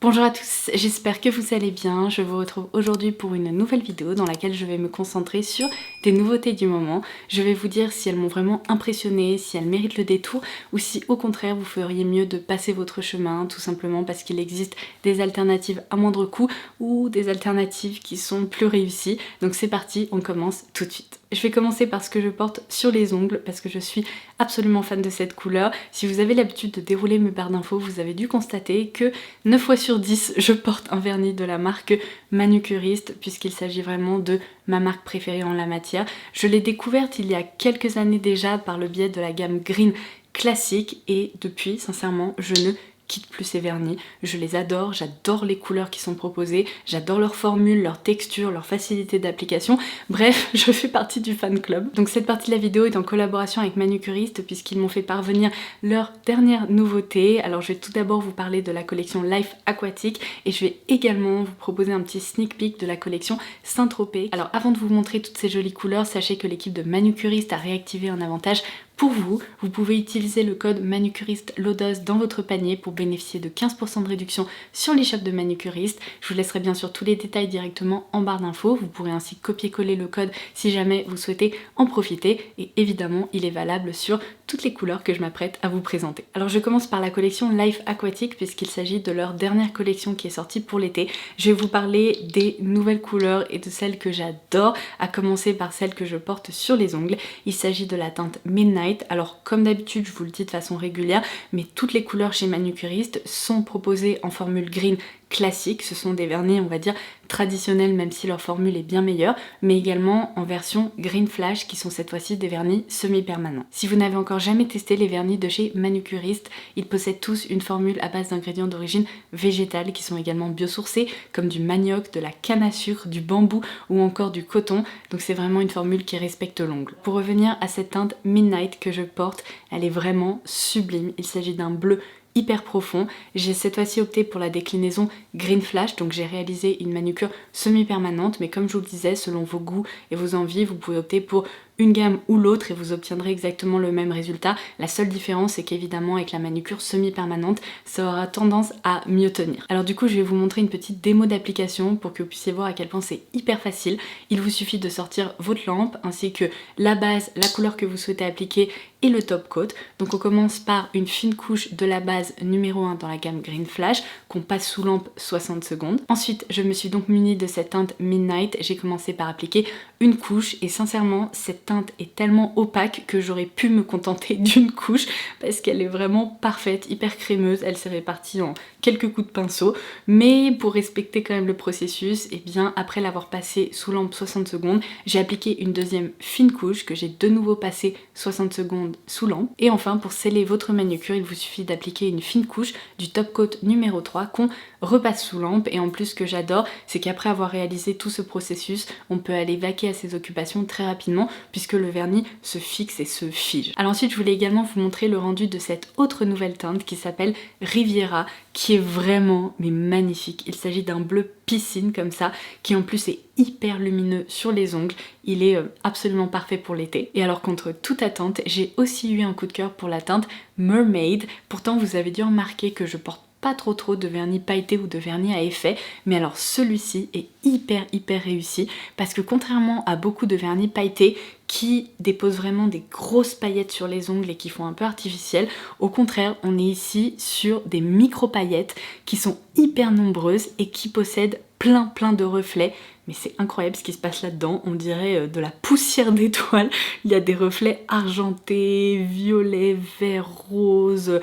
Bonjour à tous, j'espère que vous allez bien. Je vous retrouve aujourd'hui pour une nouvelle vidéo dans laquelle je vais me concentrer sur des nouveautés du moment. Je vais vous dire si elles m'ont vraiment impressionné, si elles méritent le détour ou si au contraire vous feriez mieux de passer votre chemin tout simplement parce qu'il existe des alternatives à moindre coût ou des alternatives qui sont plus réussies. Donc c'est parti, on commence tout de suite. Je vais commencer par ce que je porte sur les ongles parce que je suis absolument fan de cette couleur. Si vous avez l'habitude de dérouler mes barres d'infos, vous avez dû constater que 9 fois sur 10, je porte un vernis de la marque Manucuriste puisqu'il s'agit vraiment de ma marque préférée en la matière. Je l'ai découverte il y a quelques années déjà par le biais de la gamme Green classique et depuis, sincèrement, je ne quitte plus ces vernis. Je les adore, j'adore les couleurs qui sont proposées, j'adore leur formule, leur texture, leur facilité d'application. Bref, je fais partie du fan club. Donc cette partie de la vidéo est en collaboration avec Manucuriste puisqu'ils m'ont fait parvenir leur dernière nouveauté. Alors je vais tout d'abord vous parler de la collection Life Aquatique et je vais également vous proposer un petit sneak peek de la collection Saint-Tropez. Alors avant de vous montrer toutes ces jolies couleurs, sachez que l'équipe de Manucuriste a réactivé un avantage pour vous. Vous pouvez utiliser le code Manucuriste Lodos dans votre panier pour bénéficier de 15% de réduction sur l'e-shop de Manucuriste. Je vous laisserai bien sûr tous les détails directement en barre d'infos. Vous pourrez ainsi copier-coller le code si jamais vous souhaitez en profiter. Et évidemment, il est valable sur toutes les couleurs que je m'apprête à vous présenter. Alors je commence par la collection Life Aquatique puisqu'il s'agit de leur dernière collection qui est sortie pour l'été. Je vais vous parler des nouvelles couleurs et de celles que j'adore, à commencer par celles que je porte sur les ongles. Il s'agit de la teinte Midnight. Alors comme d'habitude, je vous le dis de façon régulière, mais toutes les couleurs chez Manucuriste sont proposées en formule green classique. Ce sont des vernis, on va dire, traditionnels, même si leur formule est bien meilleure, mais également en version Green Flash, qui sont cette fois-ci des vernis semi-permanents. Si vous n'avez encore jamais testé les vernis de chez Manucuriste, ils possèdent tous une formule à base d'ingrédients d'origine végétale, qui sont également biosourcés, comme du manioc, de la canne à sucre, du bambou ou encore du coton, donc c'est vraiment une formule qui respecte l'ongle. Pour revenir à cette teinte Midnight que je porte, elle est vraiment sublime. Il s'agit d'un bleu hyper profond. J'ai cette fois-ci opté pour la déclinaison Green Flash, donc j'ai réalisé une manucure semi-permanente, mais comme je vous le disais, selon vos goûts et vos envies, vous pouvez opter pour une gamme ou l'autre et vous obtiendrez exactement le même résultat. La seule différence c'est qu'évidemment avec la manucure semi-permanente, ça aura tendance à mieux tenir. Alors du coup je vais vous montrer une petite démo d'application pour que vous puissiez voir à quel point c'est hyper facile. Il vous suffit de sortir votre lampe ainsi que la base, la couleur que vous souhaitez appliquer et le top coat. Donc on commence par une fine couche de la base numéro 1 dans la gamme Green Flash qu'on passe sous lampe 60 secondes. Ensuite je me suis donc munie de cette teinte Midnight. J'ai commencé par appliquer une couche et sincèrement cette teinte est tellement opaque que j'aurais pu me contenter d'une couche parce qu'elle est vraiment parfaite, hyper crémeuse. Elle s'est répartie en quelques coups de pinceau, mais pour respecter quand même le processus, et bien après l'avoir passé sous lampe 60 secondes, j'ai appliqué une deuxième fine couche que j'ai de nouveau passé 60 secondes sous lampe. Et enfin pour sceller votre manucure, il vous suffit d'appliquer une fine couche du top coat numéro 3 qu'on repasse sous lampe. Et en plus ce que j'adore, c'est qu'après avoir réalisé tout ce processus, on peut aller vaquer à ses occupations très rapidement puisque le vernis se fixe et se fige. Alors ensuite je voulais également vous montrer le rendu de cette autre nouvelle teinte qui s'appelle Riviera, qui est vraiment mais magnifique. Il s'agit d'un bleu piscine comme ça, qui en plus est hyper lumineux sur les ongles. Il est absolument parfait pour l'été. Et alors contre toute attente, j'ai aussi eu un coup de cœur pour la teinte Mermaid. Pourtant vous avez dû remarquer que je porte pas trop de vernis pailleté ou de vernis à effet, mais alors celui-ci est hyper réussi parce que contrairement à beaucoup de vernis pailletés qui déposent vraiment des grosses paillettes sur les ongles et qui font un peu artificiel, au contraire on est ici sur des micro paillettes qui sont hyper nombreuses et qui possèdent plein de reflets. Mais c'est incroyable ce qui se passe là-dedans, on dirait de la poussière d'étoiles. Il y a des reflets argentés, violets, vert, rose.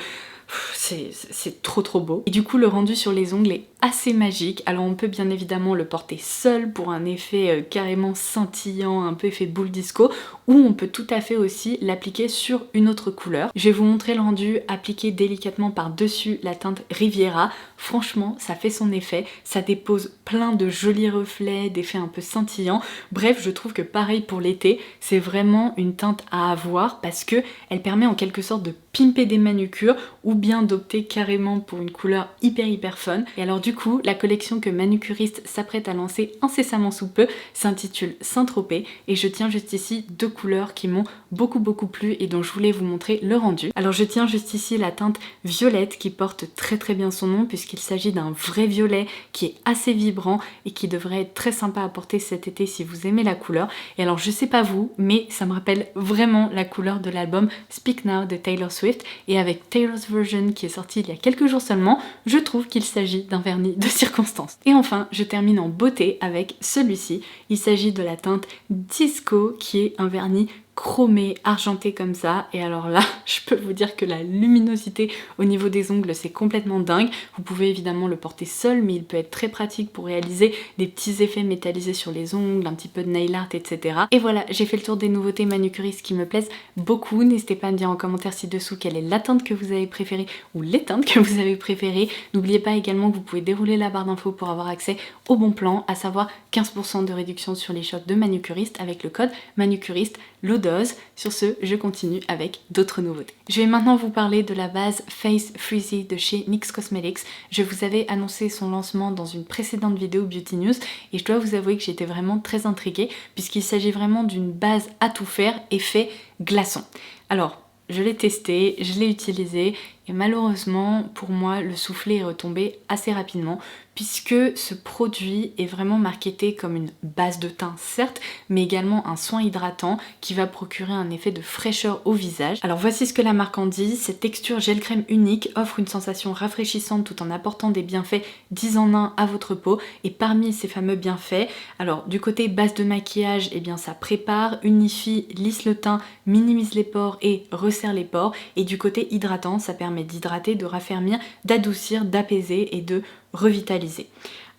C'est trop beau. Et du coup le rendu sur les ongles est assez magique. Alors on peut bien évidemment le porter seul pour un effet carrément scintillant, un peu effet boule disco, ou on peut tout à fait aussi l'appliquer sur une autre couleur. Je vais vous montrer le rendu appliqué délicatement par-dessus la teinte Riviera. Franchement ça fait son effet, ça dépose plein de jolis reflets, d'effets un peu scintillants. Bref, je trouve que pareil pour l'été, c'est vraiment une teinte à avoir parce que elle permet en quelque sorte de pimper des manucures ou bien d'opter carrément pour une couleur hyper fun. Et alors du coup, la collection que Manucuriste s'apprête à lancer incessamment sous peu s'intitule Saint-Tropez et je tiens juste ici deux couleurs qui m'ont beaucoup plu et dont je voulais vous montrer le rendu. Alors je tiens juste ici la teinte violette qui porte très bien son nom puisqu'il s'agit d'un vrai violet qui est assez vibrant et qui devrait être très sympa à porter cet été si vous aimez la couleur. Et alors je sais pas vous, mais ça me rappelle vraiment la couleur de l'album Speak Now de Taylor Swift, et avec Taylor's Version qui est sorti il y a quelques jours seulement, je trouve qu'il s'agit d'un vernis de circonstance. Et enfin, je termine en beauté avec celui-ci. Il s'agit de la teinte Disco qui est un vernis chromé, argenté comme ça, et alors là, je peux vous dire que la luminosité au niveau des ongles, c'est complètement dingue. Vous pouvez évidemment le porter seul, mais il peut être très pratique pour réaliser des petits effets métallisés sur les ongles, un petit peu de nail art, etc. Et voilà, j'ai fait le tour des nouveautés Manucuriste qui me plaisent beaucoup. N'hésitez pas à me dire en commentaire ci-dessous quelle est la teinte que vous avez préférée ou les teintes que vous avez préférées. N'oubliez pas également que vous pouvez dérouler la barre d'infos pour avoir accès au bon plan, à savoir 15% de réduction sur les shops de Manucuriste avec le code Manucuriste Lodose. Sur ce, je continue avec d'autres nouveautés. Je vais maintenant vous parler de la base Face Freezy de chez NYX Cosmetics. Je vous avais annoncé son lancement dans une précédente vidéo Beauty News et je dois vous avouer que j'étais vraiment très intriguée puisqu'il s'agit vraiment d'une base à tout faire effet glaçon. Alors, je l'ai testé, je l'ai utilisé et malheureusement pour moi le soufflet est retombé assez rapidement puisque ce produit est vraiment marketé comme une base de teint certes, mais également un soin hydratant qui va procurer un effet de fraîcheur au visage. Alors voici ce que la marque en dit: cette texture gel crème unique offre une sensation rafraîchissante tout en apportant des bienfaits 10 en 1 à votre peau. Et parmi ces fameux bienfaits, alors du côté base de maquillage, eh bien ça prépare, unifie, lisse le teint, minimise les pores et resserre les pores, et du côté hydratant, ça permet d'hydrater, de raffermir, d'adoucir, d'apaiser et de revitaliser.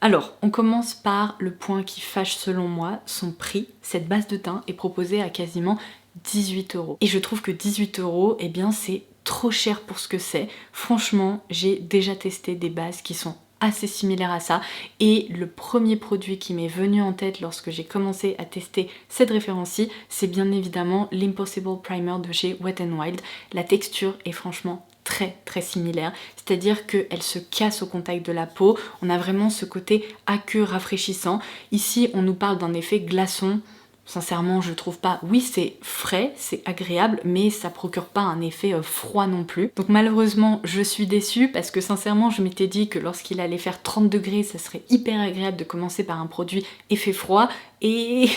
Alors, on commence par le point qui fâche selon moi, son prix. Cette base de teint est proposée à quasiment 18 €. Et je trouve que 18 €, eh bien c'est trop cher pour ce que c'est. Franchement, j'ai déjà testé des bases qui sont assez similaires à ça, et le premier produit qui m'est venu en tête lorsque j'ai commencé à tester cette référence-ci, c'est bien évidemment l'Impossible Primer de chez Wet n Wild. La texture est franchement très similaire, c'est-à-dire qu'elle se casse au contact de la peau. On a vraiment ce côté aqueux rafraîchissant. Ici on nous parle d'un effet glaçon. Sincèrement, je trouve pas. Oui, c'est frais, c'est agréable, mais ça procure pas un effet froid non plus. Donc malheureusement, je suis déçue parce que sincèrement, je m'étais dit que lorsqu'il allait faire 30 degrés, ça serait hyper agréable de commencer par un produit effet froid, et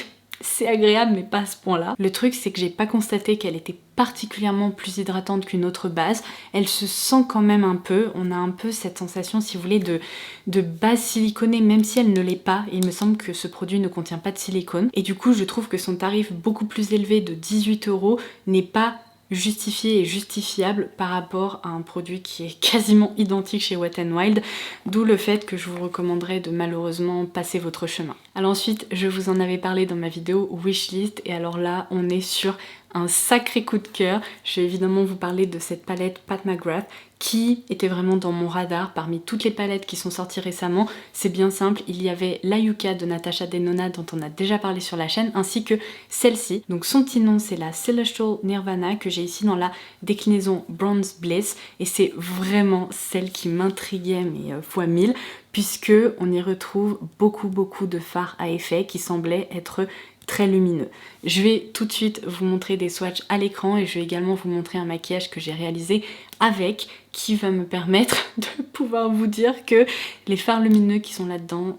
c'est agréable mais pas à ce point-là. Le truc, c'est que j'ai pas constaté qu'elle était particulièrement plus hydratante qu'une autre base. Elle se sent quand même un peu, on a un peu cette sensation, si vous voulez, de base siliconée, même si elle ne l'est pas. Il me semble que ce produit ne contient pas de silicone. Et du coup, je trouve que son tarif beaucoup plus élevé de 18 € n'est pas justifié et justifiable par rapport à un produit qui est quasiment identique chez Wet n Wild, d'où le fait que je vous recommanderais de malheureusement passer votre chemin. Alors ensuite, je vous en avais parlé dans ma vidéo Wishlist, et alors là, on est sur un sacré coup de cœur. Je vais évidemment vous parler de cette palette Pat McGrath qui était vraiment dans mon radar parmi toutes les palettes qui sont sorties récemment. C'est bien simple, il y avait la Yucca de Natasha Denona dont on a déjà parlé sur la chaîne, ainsi que celle-ci. Donc son petit nom, c'est la Celestial Nirvana, que j'ai ici dans la déclinaison Bronze Bliss, et c'est vraiment celle qui m'intriguait mais fois 1000, puisque on y retrouve beaucoup de fards à effet qui semblaient être très lumineux. Je vais tout de suite vous montrer des swatchs à l'écran et je vais également vous montrer un maquillage que j'ai réalisé avec, qui va me permettre de pouvoir vous dire que les fards lumineux qui sont là-dedans,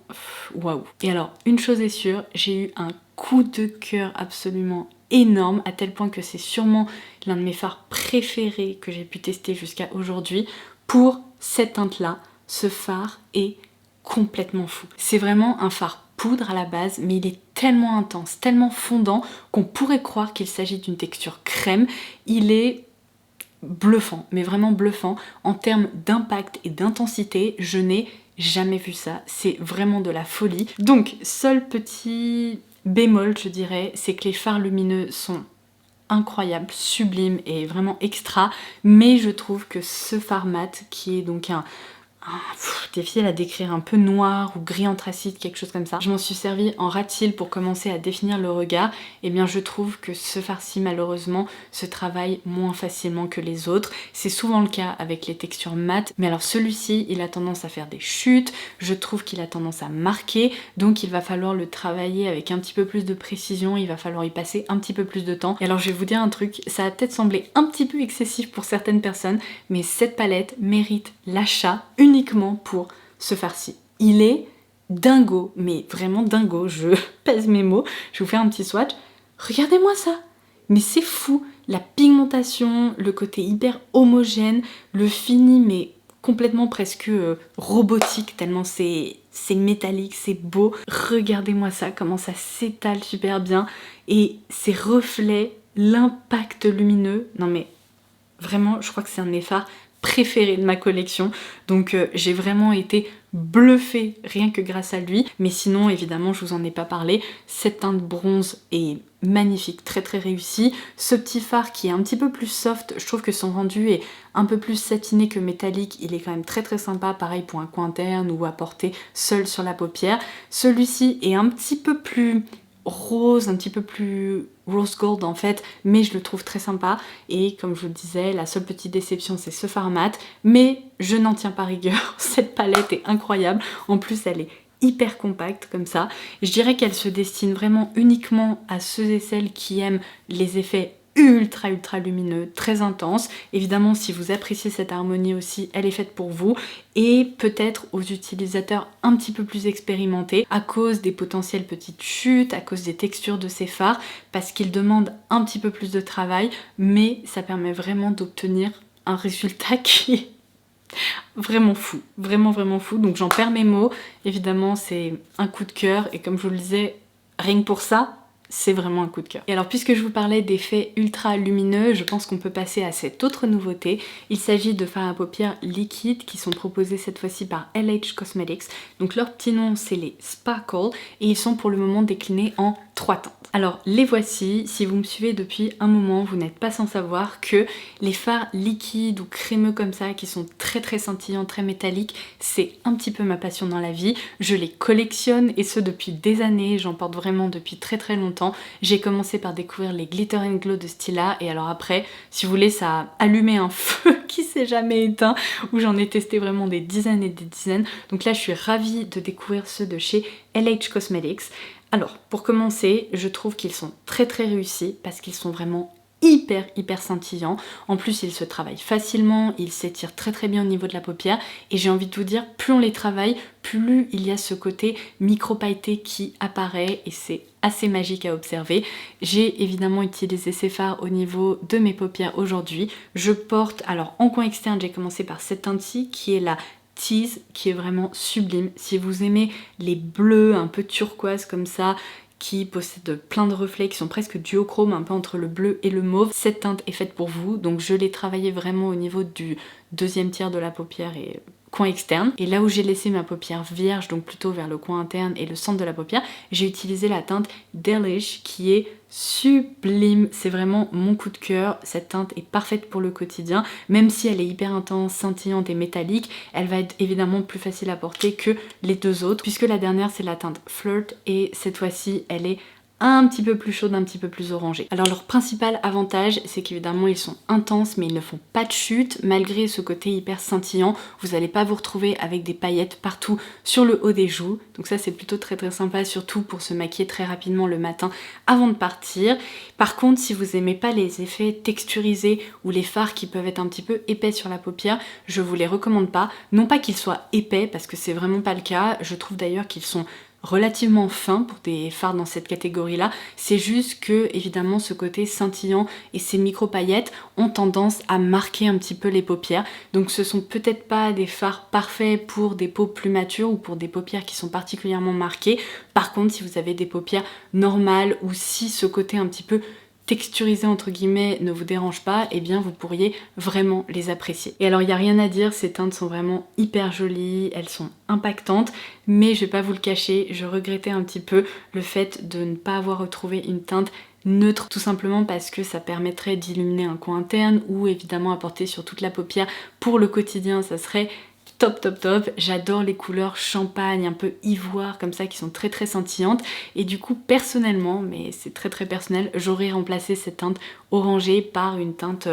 waouh. Et alors, une chose est sûre, j'ai eu un coup de cœur absolument énorme, à tel point que c'est sûrement l'un de mes fards préférés que j'ai pu tester jusqu'à aujourd'hui. Pour cette teinte-là, ce fard est complètement fou. C'est vraiment un fard poudre à la base, mais il est tellement intense, tellement fondant qu'on pourrait croire qu'il s'agit d'une texture crème. Il est bluffant, mais vraiment bluffant. En termes d'impact et d'intensité, je n'ai jamais vu ça. C'est vraiment de la folie. Donc, seul petit bémol, je dirais, c'est que les fards lumineux sont incroyables, sublimes et vraiment extra, mais je trouve que ce fard mat, qui est donc un difficile à décrire, un peu noir ou gris anthracite, quelque chose comme ça. Je m'en suis servi en rat cils pour commencer à définir le regard. Et bien je trouve que ce fard-ci malheureusement se travaille moins facilement que les autres. C'est souvent le cas avec les textures mates, mais alors celui-ci il a tendance à faire des chutes, je trouve qu'il a tendance à marquer, donc il va falloir le travailler avec un petit peu plus de précision, il va falloir y passer un petit peu plus de temps. Et alors je vais vous dire un truc, ça va peut-être sembler un petit peu excessif pour certaines personnes, mais cette palette mérite l'achat uniquement pour ce fard-ci. Il est dingo, mais vraiment dingo, je pèse mes mots, je vais vous faire un petit swatch. Regardez-moi ça, mais c'est fou, la pigmentation, le côté hyper homogène, le fini mais complètement presque robotique tellement c'est métallique, c'est beau. Regardez-moi ça, comment ça s'étale super bien et ces reflets, l'impact lumineux, non mais vraiment je crois que c'est un de mes fards préféré de ma collection, donc j'ai vraiment été bluffée rien que grâce à lui. Mais sinon évidemment je vous en ai pas parlé, cette teinte bronze est magnifique, très très réussie. Ce petit fard qui est un petit peu plus soft, je trouve que son rendu est un peu plus satiné que métallique, il est quand même très très sympa, pareil pour un coin interne ou à porter seul sur la paupière. Celui-ci est un petit peu plus rose, un petit peu plus rose gold en fait, mais je le trouve très sympa. Et comme je vous le disais, la seule petite déception c'est ce fard mat, mais je n'en tiens pas rigueur, cette palette est incroyable, en plus elle est hyper compacte comme ça. Je dirais qu'elle se destine vraiment uniquement à ceux et celles qui aiment les effets ultra lumineux, très intense. Évidemment si vous appréciez cette harmonie aussi, elle est faite pour vous, et peut-être aux utilisateurs un petit peu plus expérimentés à cause des potentielles petites chutes, à cause des textures de ces fards, parce qu'ils demandent un petit peu plus de travail, mais ça permet vraiment d'obtenir un résultat qui est vraiment fou, vraiment fou. Donc j'en perds mes mots, évidemment c'est un coup de cœur, et comme je vous le disais, rien que pour ça, c'est vraiment un coup de cœur. Et alors puisque je vous parlais d'effets ultra lumineux, je pense qu'on peut passer à cette autre nouveauté. Il s'agit de fards à paupières liquides qui sont proposés cette fois-ci par LH Cosmetics. Donc leur petit nom c'est les Sparkle et ils sont pour le moment déclinés en 3 teintes. Alors les voici, si vous me suivez depuis un moment, vous n'êtes pas sans savoir que les fards liquides ou crémeux comme ça, qui sont très scintillants, très métalliques, c'est un petit peu ma passion dans la vie. Je les collectionne et ce depuis des années, j'en porte vraiment depuis très longtemps. J'ai commencé par découvrir les Glitter and Glow de Stila et alors après, si vous voulez, ça a allumé un feu qui s'est jamais éteint, où j'en ai testé vraiment des dizaines et des dizaines. Donc là je suis ravie de découvrir ceux de chez LH Cosmetics. Alors, pour commencer, je trouve qu'ils sont très réussis parce qu'ils sont vraiment hyper scintillants. En plus, ils se travaillent facilement, ils s'étirent très bien au niveau de la paupière et j'ai envie de vous dire, plus on les travaille, plus il y a ce côté micro-pailleté qui apparaît et c'est assez magique à observer. J'ai évidemment utilisé ces fards au niveau de mes paupières aujourd'hui. Je porte, alors en coin externe, j'ai commencé par cette teinte-ci qui est la Tease, qui est vraiment sublime. Si vous aimez les bleus un peu turquoise comme ça, qui possèdent plein de reflets, qui sont presque duochrome, un peu entre le bleu et le mauve, cette teinte est faite pour vous. Donc je l'ai travaillée vraiment au niveau du deuxième tiers de la paupière et coin externe. Et là où j'ai laissé ma paupière vierge, donc plutôt vers le coin interne et le centre de la paupière, j'ai utilisé la teinte Delish qui est sublime. C'est vraiment mon coup de cœur. Cette teinte est parfaite pour le quotidien. Même si elle est hyper intense, scintillante et métallique, elle va être évidemment plus facile à porter que les deux autres, puisque la dernière c'est la teinte Flirt et cette fois-ci elle est un petit peu plus chaude, un petit peu plus orangée. Alors leur principal avantage, c'est qu'évidemment ils sont intenses mais ils ne font pas de chute. Malgré ce côté hyper scintillant, vous n'allez pas vous retrouver avec des paillettes partout sur le haut des joues. Donc ça c'est plutôt très sympa, surtout pour se maquiller très rapidement le matin avant de partir. Par contre, si vous aimez pas les effets texturisés ou les fards qui peuvent être un petit peu épais sur la paupière, je vous les recommande pas. Non pas qu'ils soient épais, parce que c'est vraiment pas le cas. Je trouve d'ailleurs qu'ils sont relativement fin pour des fards dans cette catégorie là, c'est juste que évidemment ce côté scintillant et ces micro paillettes ont tendance à marquer un petit peu les paupières, donc ce sont peut-être pas des fards parfaits pour des peaux plus matures ou pour des paupières qui sont particulièrement marquées. Par contre si vous avez des paupières normales ou si ce côté un petit peu texturisé entre guillemets ne vous dérange pas, et eh bien vous pourriez vraiment les apprécier. Et alors il n'y a rien à dire, ces teintes sont vraiment hyper jolies, elles sont impactantes, mais je vais pas vous le cacher, je regrettais un petit peu le fait de ne pas avoir retrouvé une teinte neutre, tout simplement parce que ça permettrait d'illuminer un coin interne ou évidemment apporter sur toute la paupière. Pour le quotidien ça serait top top top. J'adore les couleurs champagne, un peu ivoire comme ça, qui sont très très scintillantes. Et du coup personnellement, mais c'est très très personnel, j'aurais remplacé cette teinte orangée par une teinte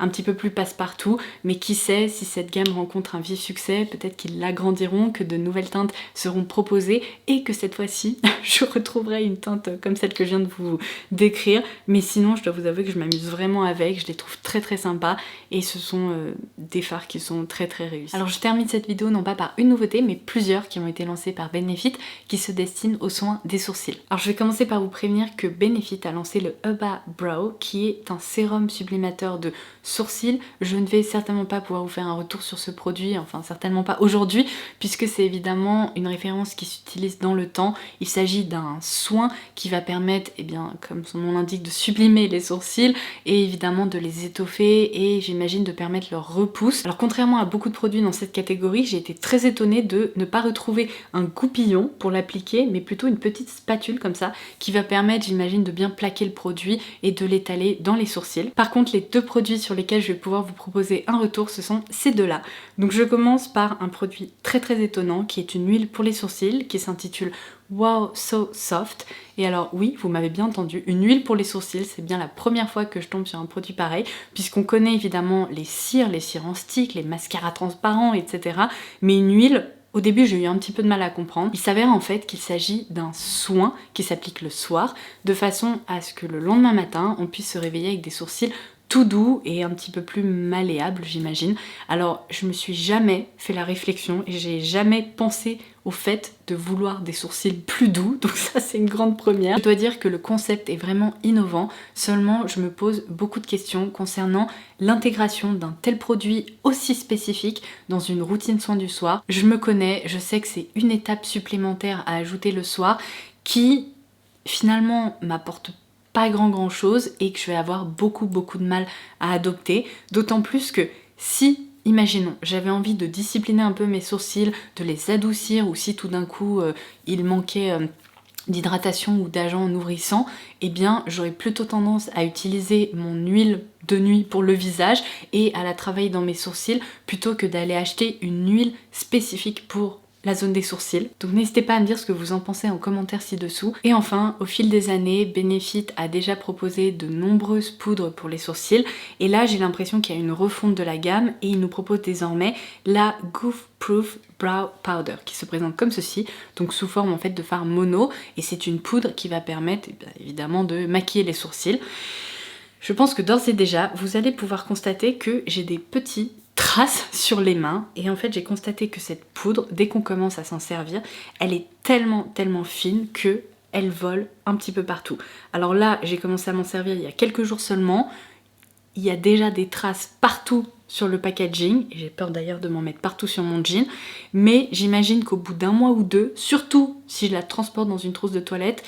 un petit peu plus passe-partout, mais qui sait, si cette gamme rencontre un vif succès, peut-être qu'ils l'agrandiront, que de nouvelles teintes seront proposées et que cette fois-ci je retrouverai une teinte comme celle que je viens de vous décrire. Mais sinon je dois vous avouer que je m'amuse vraiment avec, je les trouve très très sympas et ce sont des fards qui sont très très réussis. Alors je termine cette vidéo non pas par une nouveauté, mais plusieurs qui ont été lancées par Benefit qui se destinent aux soins des sourcils. Alors je vais commencer par vous prévenir que Benefit a lancé le Huba Brow, qui est un sérum sublimateur de sourcils. Je ne vais certainement pas pouvoir vous faire un retour sur ce produit, enfin certainement pas aujourd'hui, puisque c'est évidemment une référence qui s'utilise dans le temps. Il s'agit d'un soin qui va permettre, eh bien, comme son nom l'indique, de sublimer les sourcils et évidemment de les étoffer et j'imagine de permettre leur repousse. Alors contrairement à beaucoup de produits dans cette catégorie, j'ai été très étonnée de ne pas retrouver un goupillon pour l'appliquer, mais plutôt une petite spatule comme ça qui va permettre, j'imagine, de bien plaquer le produit et de l'étaler dans les sourcils. Par contre, les deux produits sur lesquels je vais pouvoir vous proposer un retour, ce sont ces deux-là. Donc je commence par un produit très très étonnant qui est une huile pour les sourcils qui s'intitule Wow So Soft. Et alors oui, vous m'avez bien entendu, une huile pour les sourcils, c'est bien la première fois que je tombe sur un produit pareil, puisqu'on connaît évidemment les cires en stick, les mascaras transparents, etc. Mais une huile, au début j'ai eu un petit peu de mal à comprendre. Il s'avère en fait qu'il s'agit d'un soin qui s'applique le soir, de façon à ce que le lendemain matin, on puisse se réveiller avec des sourcils tout doux et un petit peu plus malléable, j'imagine. Alors je me suis jamais fait la réflexion et j'ai jamais pensé au fait de vouloir des sourcils plus doux, donc ça c'est une grande première. Je dois dire que le concept est vraiment innovant, seulement je me pose beaucoup de questions concernant l'intégration d'un tel produit aussi spécifique dans une routine soin du soir. Je me connais, je sais que c'est une étape supplémentaire à ajouter le soir qui finalement m'apporte pas grand chose et que je vais avoir beaucoup de mal à adopter, d'autant plus que si, imaginons, j'avais envie de discipliner un peu mes sourcils, de les adoucir, ou si tout d'un coup il manquait d'hydratation ou d'agents nourrissants, eh bien j'aurais plutôt tendance à utiliser mon huile de nuit pour le visage et à la travailler dans mes sourcils plutôt que d'aller acheter une huile spécifique pour la zone des sourcils. Donc n'hésitez pas à me dire ce que vous en pensez en commentaire ci-dessous. Et enfin, au fil des années, Benefit a déjà proposé de nombreuses poudres pour les sourcils. Et là, j'ai l'impression qu'il y a une refonte de la gamme et il nous propose désormais la Goof Proof Brow Powder qui se présente comme ceci, donc sous forme en fait de fard mono. Et c'est une poudre qui va permettre évidemment de maquiller les sourcils. Je pense que d'ores et déjà, vous allez pouvoir constater que j'ai des petits traces sur les mains et en fait j'ai constaté que cette poudre, dès qu'on commence à s'en servir, elle est tellement fine que elle vole un petit peu partout. Alors là j'ai commencé à m'en servir il y a quelques jours seulement, il y a déjà des traces partout sur le packaging et j'ai peur d'ailleurs de m'en mettre partout sur mon jean, mais j'imagine qu'au bout d'un mois ou deux, surtout si je la transporte dans une trousse de toilette,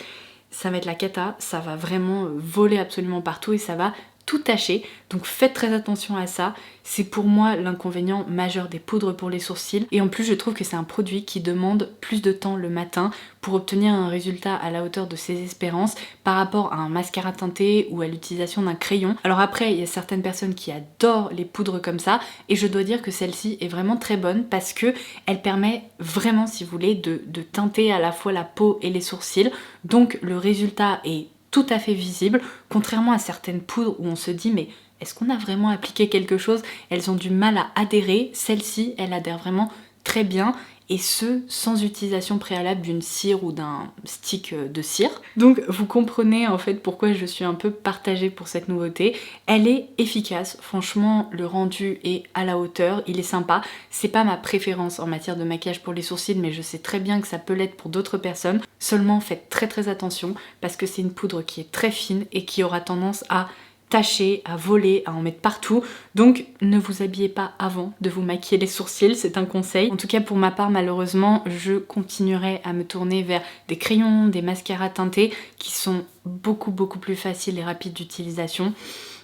ça va être la cata, ça va vraiment voler absolument partout et ça va tout taché, donc faites très attention à ça. C'est pour moi l'inconvénient majeur des poudres pour les sourcils et en plus je trouve que c'est un produit qui demande plus de temps le matin pour obtenir un résultat à la hauteur de ses espérances par rapport à un mascara teinté ou à l'utilisation d'un crayon. Alors après il y a certaines personnes qui adorent les poudres comme ça et je dois dire que celle-ci est vraiment très bonne parce que elle permet vraiment, si vous voulez, de teinter à la fois la peau et les sourcils, donc le résultat est tout à fait visible, contrairement à certaines poudres où on se dit mais est-ce qu'on a vraiment appliqué quelque chose? Elles ont du mal à adhérer, celle-ci elle adhère vraiment très bien et ce sans utilisation préalable d'une cire ou d'un stick de cire. Donc vous comprenez en fait pourquoi je suis un peu partagée pour cette nouveauté. Elle est efficace, franchement le rendu est à la hauteur, il est sympa. C'est pas ma préférence en matière de maquillage pour les sourcils mais je sais très bien que ça peut l'être pour d'autres personnes. Seulement faites très attention parce que c'est une poudre qui est très fine et qui aura tendance à tacher, à voler, à en mettre partout. Donc ne vous habillez pas avant de vous maquiller les sourcils, c'est un conseil. En tout cas pour ma part malheureusement, je continuerai à me tourner vers des crayons, des mascaras teintés qui sont beaucoup plus faciles et rapides d'utilisation.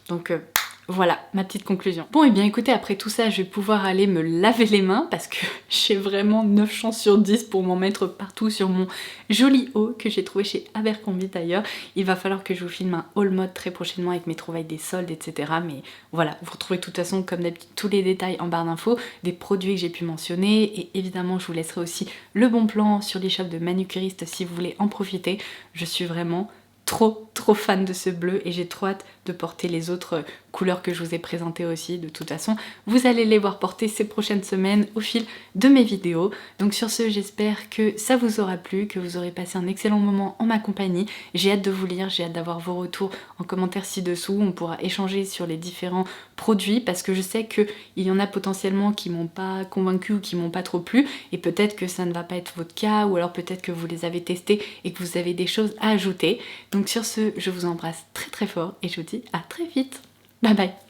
Donc Voilà ma petite conclusion. Bon et bien écoutez, après tout ça, je vais pouvoir aller me laver les mains parce que j'ai vraiment 9 chances sur 10 pour m'en mettre partout sur mon joli haut que j'ai trouvé chez Abercrombie d'ailleurs. Il va falloir que je vous filme un haul mode très prochainement avec mes trouvailles des soldes, etc. Mais voilà, vous retrouvez de toute façon comme d'habitude tous les détails en barre d'infos, des produits que j'ai pu mentionner, et évidemment je vous laisserai aussi le bon plan sur l'e-shop de Manucuriste si vous voulez en profiter. Je suis vraiment trop fan de ce bleu et j'ai trop hâte de porter les autres couleurs que je vous ai présentées aussi. De toute façon, vous allez les voir porter ces prochaines semaines au fil de mes vidéos. Donc sur ce, j'espère que ça vous aura plu, que vous aurez passé un excellent moment en ma compagnie. J'ai hâte de vous lire, j'ai hâte d'avoir vos retours en commentaire ci-dessous. On pourra échanger sur les différents produits parce que je sais qu'il y en a potentiellement qui m'ont pas convaincu ou qui m'ont pas trop plu, et peut-être que ça ne va pas être votre cas, ou alors peut-être que vous les avez testés et que vous avez des choses à ajouter. Donc sur ce, je vous embrasse très fort et je vous dis à très vite. Bye bye.